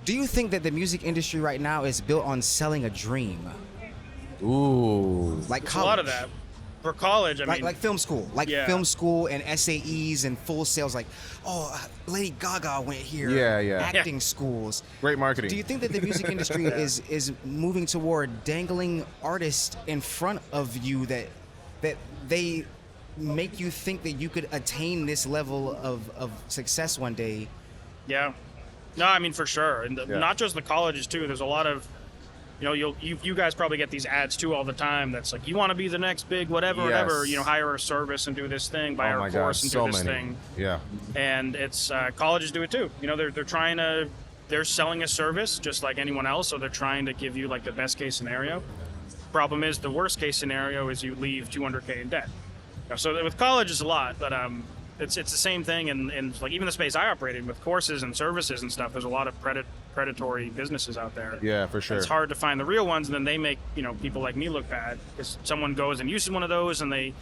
Do you think that the music industry right now is built on selling a dream? Ooh. Like There's college. a lot of that. For college, I mean, Like film school, film school and SAEs and full sales. Like, oh, Lady Gaga went here. Yeah. Acting schools. Great marketing. Do you think that the music industry is moving toward dangling artists in front of you that they make you think that you could attain this level of success one day? Yeah. No, I mean, for sure. And not just the colleges, too. There's a lot of, you guys probably get these ads, too, all the time. That's like, you want to be the next big whatever, hire a service and do this thing, buy our course and do this thing. Yeah. And it's, colleges do it, too. They're selling a service just like anyone else, so they're trying to give you, like, the best case scenario. Problem is, the worst case scenario is you leave $200K in debt. So with college, it's a lot, but it's the same thing, and like even the space I operate in with courses and services and stuff. There's a lot of predatory businesses out there. Yeah, for sure. It's hard to find the real ones, and then they make people like me look bad because someone goes and uses one of those, and they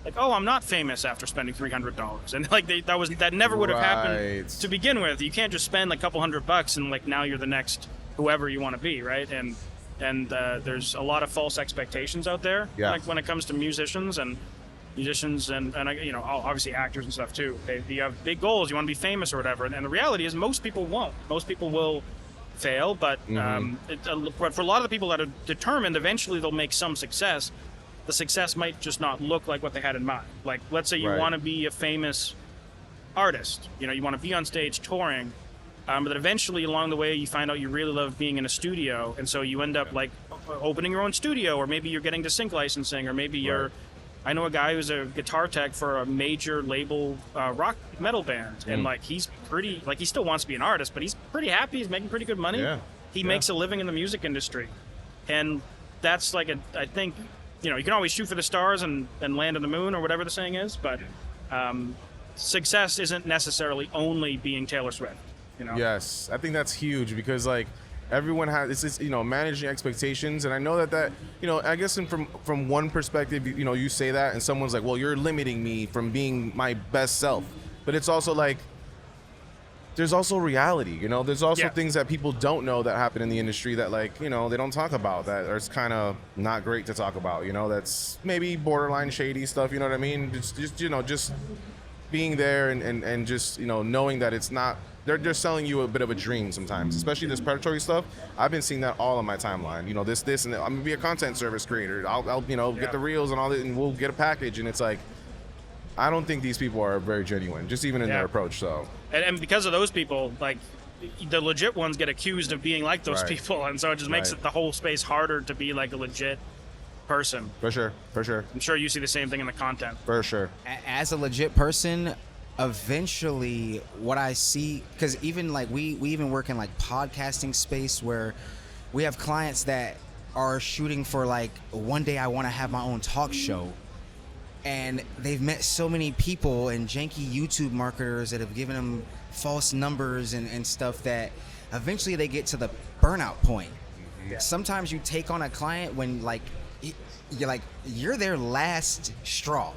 like, oh, I'm not famous after spending $300, and like that never would have happened to begin with. You can't just spend like a couple $100 and like now you're the next whoever you want to be, right? And there's a lot of false expectations out there, like when it comes to musicians and obviously actors and stuff too. You have big goals. You want to be famous or whatever. And the reality is most people won't. Most people will fail, but but for a lot of the people that are determined, eventually they'll make some success. The success might just not look like what they had in mind. Like, let's say you want to be a famous artist. You want to be on stage touring, but eventually along the way you find out you really love being in a studio, and so you end up like opening your own studio, or maybe you're getting to sync licensing, or maybe you're I know a guy who's a guitar tech for a major label rock metal band, and like he's pretty, like he still wants to be an artist, but he's pretty happy. He's making pretty good money. Yeah. He makes a living in the music industry, and that's like I think you can always shoot for the stars and land on the moon or whatever the saying is, but success isn't necessarily only being Taylor Swift. Yes, I think that's huge because like everyone has it's managing expectations, and I know that I guess from one perspective you say that and someone's like, well, you're limiting me from being my best self, but it's also like there's also reality, there's also things that people don't know that happen in the industry that like they don't talk about, that are kind of not great to talk about, that's maybe borderline shady stuff, you know what I mean? Just being there and just knowing that it's not. They're selling you a bit of a dream sometimes, especially this predatory stuff. I've been seeing that all on my timeline. This, and I'm gonna be a content service creator. I'll get the reels and all that, and we'll get a package. And it's like, I don't think these people are very genuine, just even in their approach. So, and because of those people, like the legit ones get accused of being like those people, and so it just makes it the whole space harder to be like a legit person. For sure. I'm sure you see the same thing in the content. For sure. As a legit person, eventually what I see, because even like we even work in like podcasting space where we have clients that are shooting for like, one day I want to have my own talk show, and they've met so many people and janky YouTube marketers that have given them false numbers and stuff that eventually they get to the burnout point. Sometimes you take on a client when like you're their last straw.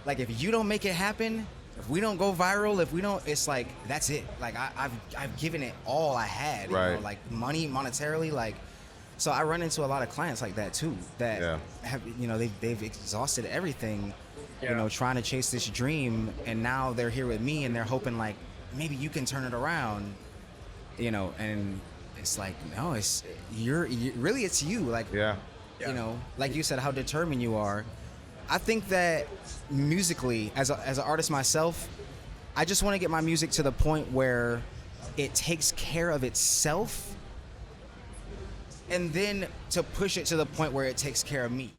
Like if you don't make it happen, if we don't go viral, it's like, that's it. Like I've given it all I had, like monetarily, like, so I run into a lot of clients like that too, that have, they've exhausted everything, trying to chase this dream, and now they're here with me and they're hoping like, maybe you can turn it around, and it's like, no, it's really it's you. Like, like you said, how determined you are. I think that musically, as an artist myself, I just want to get my music to the point where it takes care of itself, and then to push it to the point where it takes care of me.